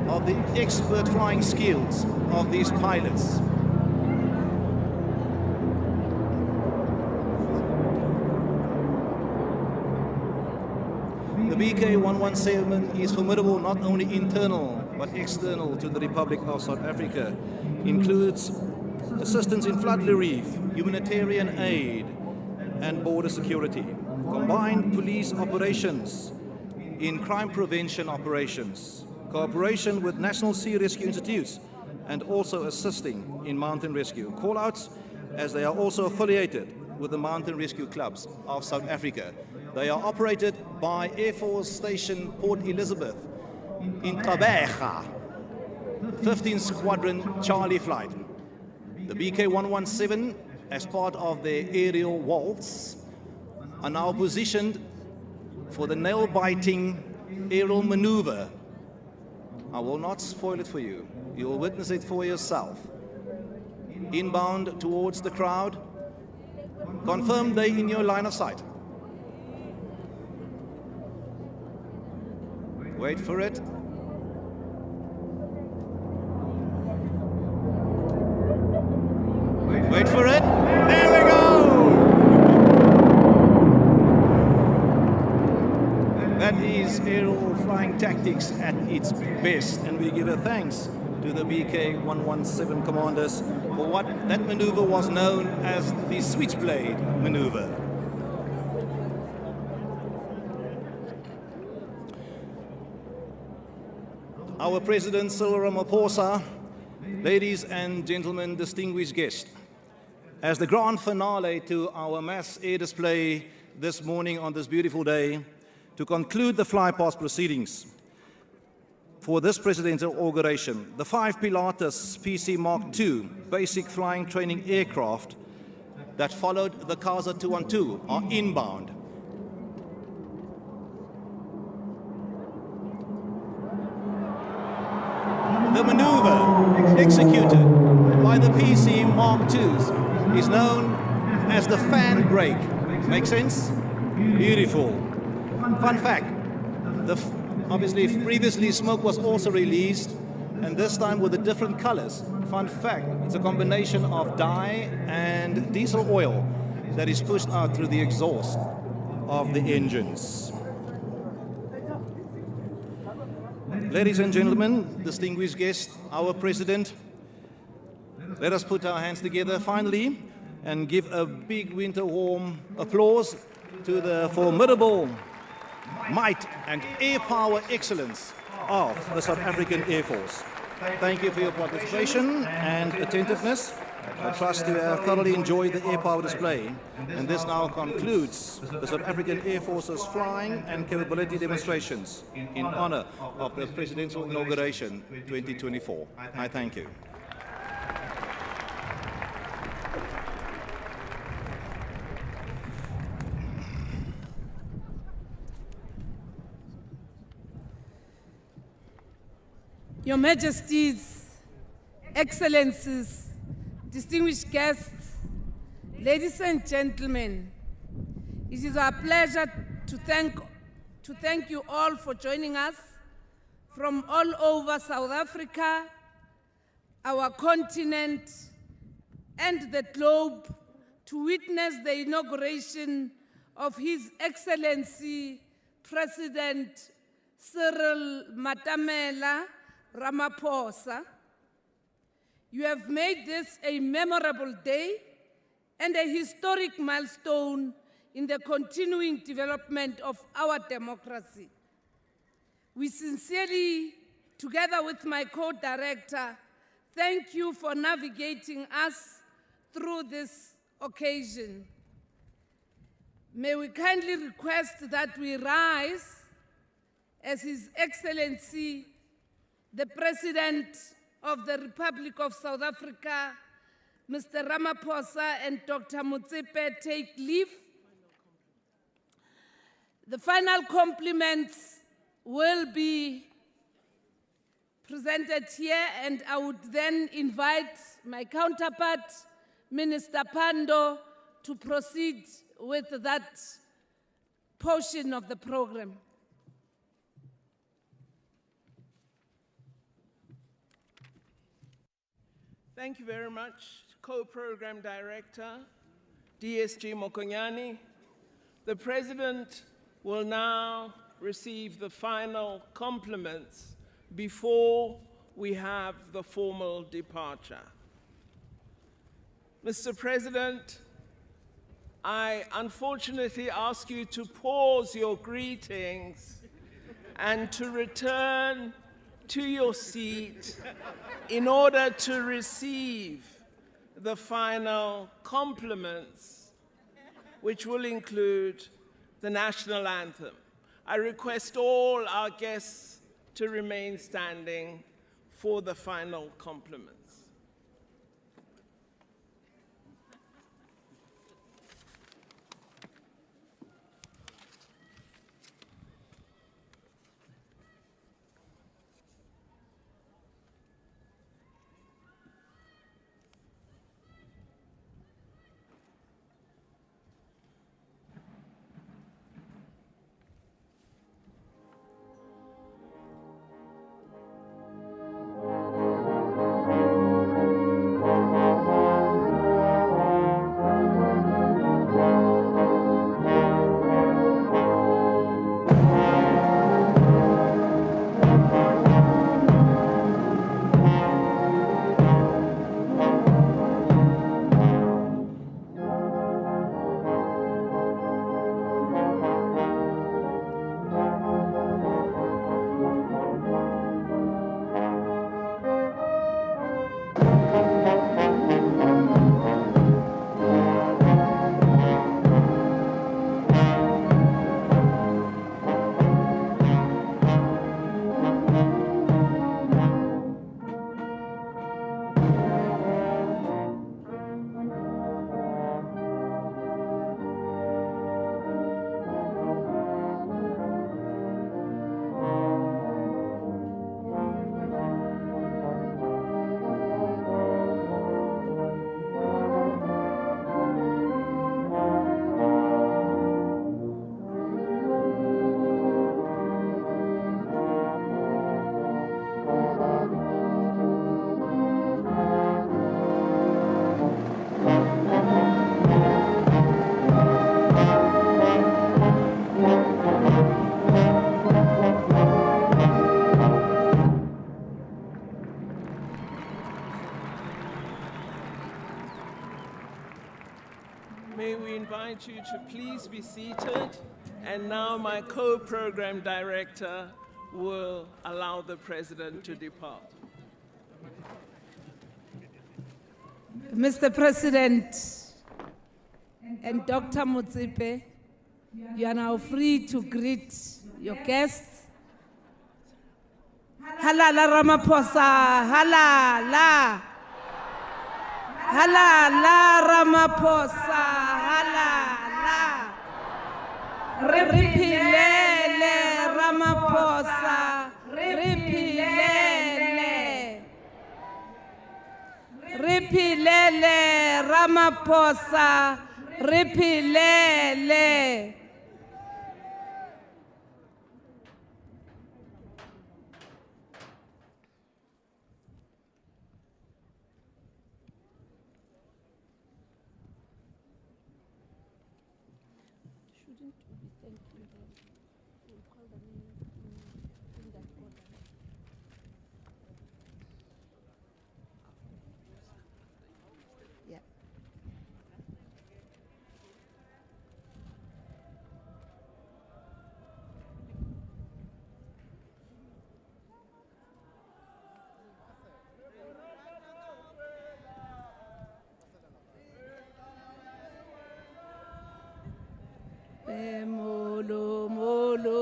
Speaker 2: of the expert flying skills of these pilots. The BK117 is formidable not only internal but external to the Republic of South Africa. Includes assistance in flood relief, humanitarian aid, and border security. Combined police operations in crime prevention operations. Cooperation with National Sea Rescue Institutes and also assisting in mountain rescue. Call-outs, as they are also affiliated with the Mountain Rescue Clubs of South Africa. They are operated by Air Force Station Port Elizabeth in Kgalema, 15th Squadron Charlie Flight. The BK117, as part of their aerial waltz, are now positioned for the nail-biting aerial maneuver. I will not spoil it for you. You will witness it for yourself. Inbound towards the crowd. Confirm they in your line of sight. Wait for it. Wait for it. There we go! That is aerial flying tactics at its best, and we give a thanks to the BK117 commanders for what that maneuver was known as the switchblade maneuver. Our President Cyril Ramaphosa, ladies and gentlemen, distinguished guests, as the grand finale to our mass air display this morning on this beautiful day, to conclude the flypast proceedings for this presidential inauguration, the 5 Pilatus PC Mark II basic flying training aircraft that followed the Casa 212 are inbound. The maneuver executed by the PC Mark IIs is known as the fan brake. Make sense? Beautiful. Fun fact, obviously previously smoke was also released, and this time with the different colors. Fun fact, it's a combination of dye and diesel oil that is pushed out through the exhaust of the engines. Ladies and gentlemen, distinguished guests, our President, let us put our hands together finally and give a big winter warm applause to the formidable might and air power excellence of the South African Air Force. Thank you for your participation and attentiveness. I trust you have thoroughly enjoyed the air power display. And this now concludes the South African Air Force's flying and capability demonstrations in honor of the Presidential Inauguration 2024. I thank you.
Speaker 6: Your Majesties, Excellencies, distinguished guests, ladies and gentlemen, it is our pleasure to thank you all for joining us from all over South Africa, our continent, and the globe to witness the inauguration of His Excellency President Cyril Ramaphosa. You have made this a memorable day and a historic milestone in the continuing development of our democracy. We sincerely, together with my co-director, thank you for navigating us through this occasion. May we kindly request that we rise as His Excellency, the President of the Republic of South Africa, Mr. Ramaphosa, and Dr. Motsepe take leave. The final compliments will be presented here, and I would then invite my counterpart, Minister Pando, to proceed with that portion of the program.
Speaker 4: Thank you very much, Co-Program Director, DSG Mokonyane. The President will now receive the final compliments before we have the formal departure. Mr. President, I unfortunately ask you to pause your greetings and to return to your seat in order to receive the final compliments, which will include the national anthem. I request all our guests to remain standing for the final compliments. May we invite you to please be seated, and now my co-program director will allow the President to depart.
Speaker 6: Mr. President and Dr. Motsepe, you are now free to greet your guests. Halala Ramaphosa, halala. Halala Ramaphosa, halala. Rephilele Ramaphosa, rephilele. Ramaphosa re philele.
Speaker 1: Yeah.
Speaker 6: Molo, molo,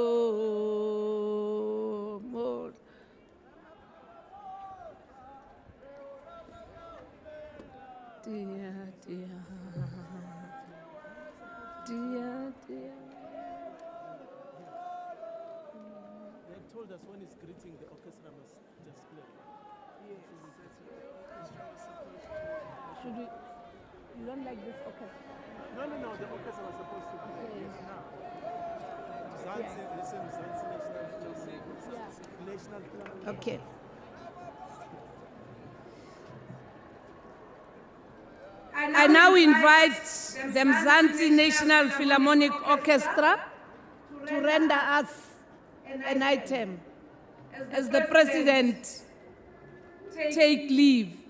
Speaker 6: molo. Dear, dear, dear, dear.
Speaker 8: They told us when he's greeting, the orchestra must just play.
Speaker 6: Should we? You don't like this orchestra?
Speaker 8: No, the orchestra was supposed to play. Yes, now. Zanzi, listen, Zanzi National Philharmonic.
Speaker 6: Okay. I now invite the Mzansi National Philharmonic Orchestra to render us an item as the President take leave.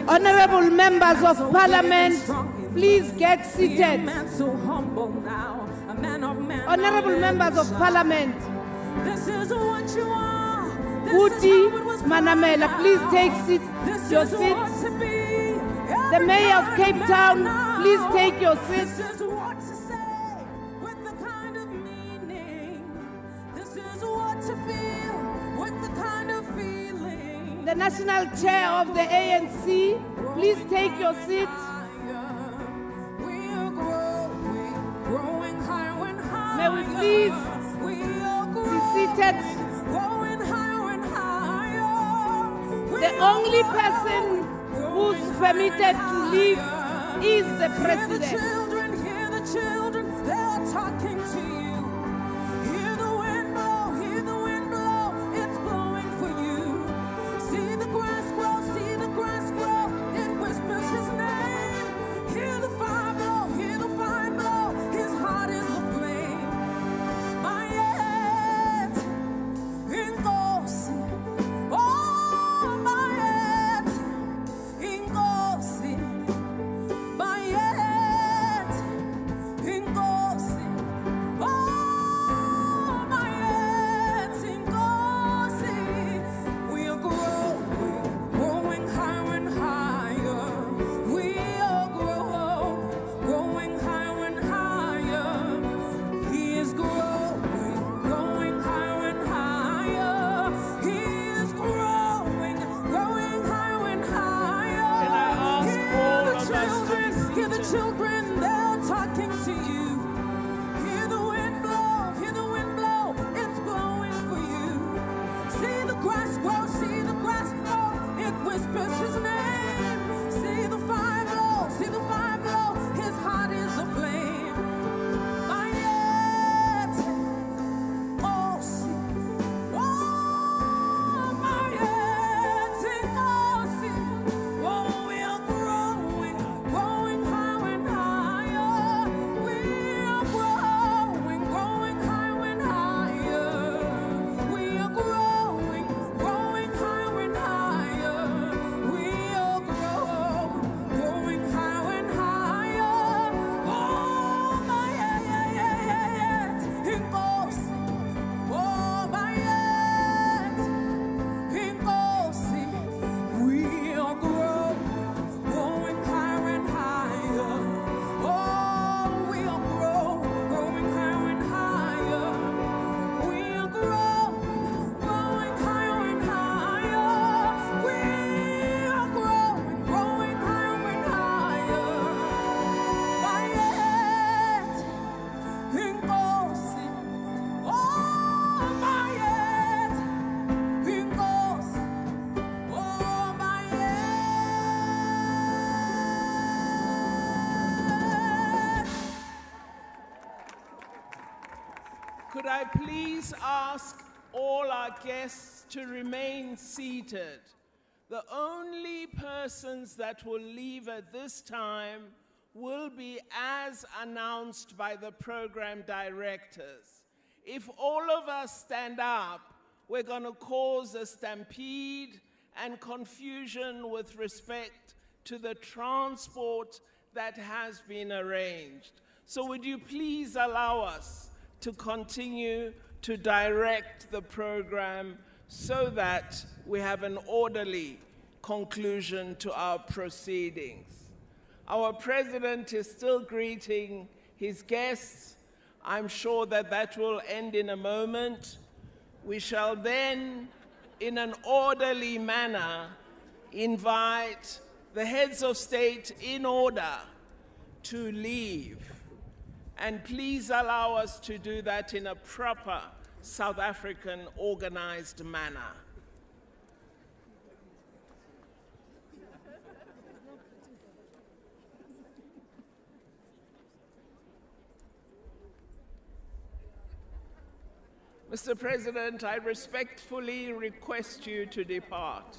Speaker 6: Honorable members of parliament, please get seated. Honorable members of parliament, Uti Manamela, please take your seats. The mayor of Cape Town, please take your seats. The national chair of the ANC, please take your seat. May we please be seated. The only person who's permitted to leave is the president.
Speaker 9: Hear the children, they are talking to you. Hear the wind blow, it's blowing for you. See the grass grow, it whispers his name. Hear the fire blow, his heart is the flame. Mayet, Ingosi, oh Mayet, Ingosi, Mayet,
Speaker 4: Could I please ask all our guests to remain seated? The only persons that will leave at this time will be as announced by the program directors. If all of us stand up, we're going to cause a stampede and confusion with respect to the transport that has been arranged. So would you please allow us to continue to direct the program so that we have an orderly conclusion to our proceedings. Our president is still greeting his guests. I'm sure that that will end in a moment. We shall then, in an orderly manner, invite the heads of state in order to leave. And please allow us to do that in a proper South African organized manner. Mr. President, I respectfully request you to depart.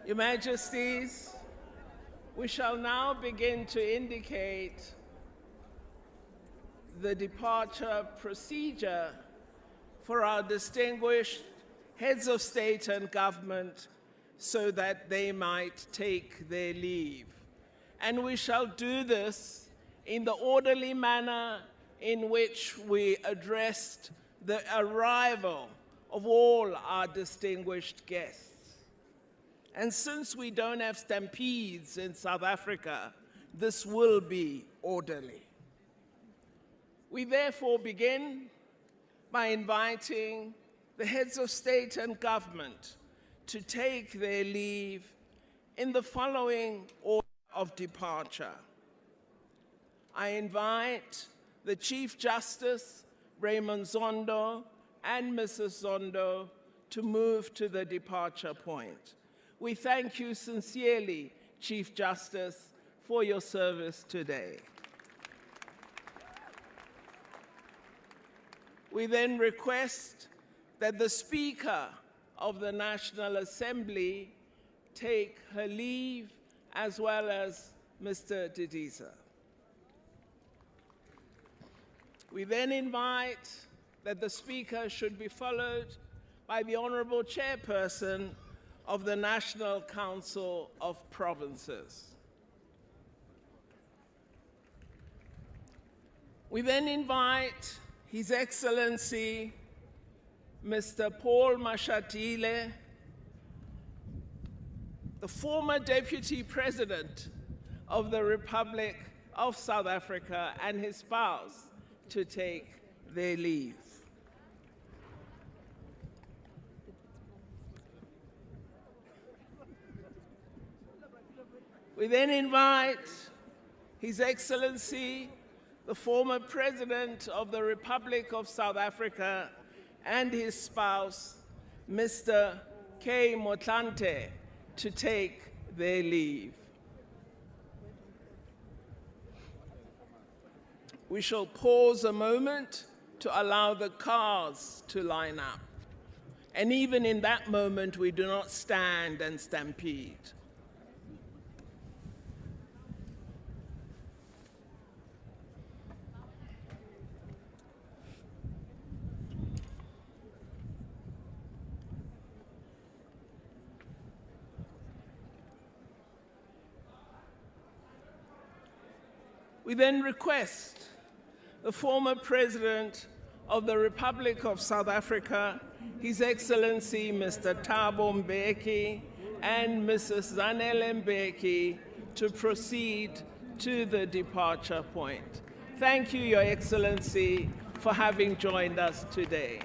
Speaker 4: Your Majesties, we shall now begin to indicate the departure procedure for our distinguished heads of state and government so that they might take their leave. And we shall do this in the orderly manner in which we addressed the arrival of all our distinguished guests. And since we don't have stampedes in South Africa, this will be orderly. We therefore begin by inviting the heads of state and government to take their leave in the following order of departure. I invite the Chief Justice, Raymond Zondo, and Mrs. Zondo to move to the departure point. We thank you sincerely, Chief Justice, for your service today. We then request that the Speaker of the National Assembly take her leave, as well as Mr. Didiza. We then invite that the Speaker should be followed by the Honorable Chairperson of the National Council of Provinces. We then invite His Excellency, Mr. Paul Mashatile, the former Deputy President of the Republic of South Africa, and his spouse to take their leave. We then invite His Excellency, the former President of the Republic of South Africa, and his spouse, Mr. K. Motlanthe, to take their leave. We shall pause a moment to allow the cars to line up. And even in that moment, we do not stand and stampede. We then request the former President of the Republic of South Africa, His Excellency Mr. Thabo Mbeki, and Mrs. Zanele Mbeki to proceed to the departure point. Thank you, Your Excellency, for having joined us today.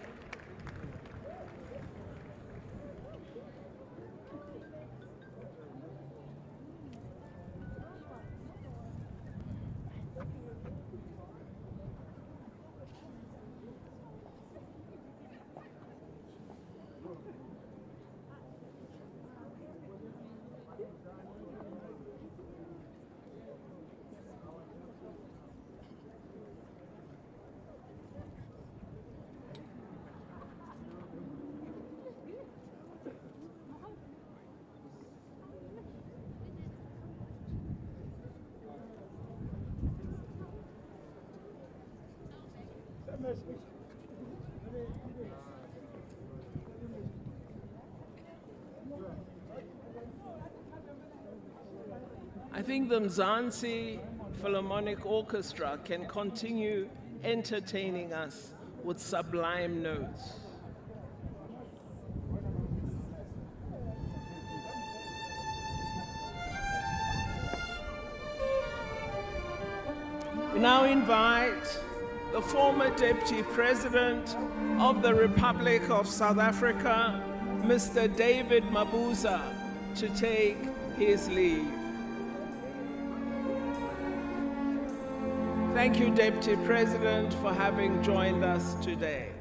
Speaker 4: I think the Mzansi Philharmonic Orchestra can continue entertaining us with sublime notes. We now invite the former Deputy President of the Republic of South Africa, Mr. David Mabuza, to take his leave. Thank you, Deputy President, for having joined us today.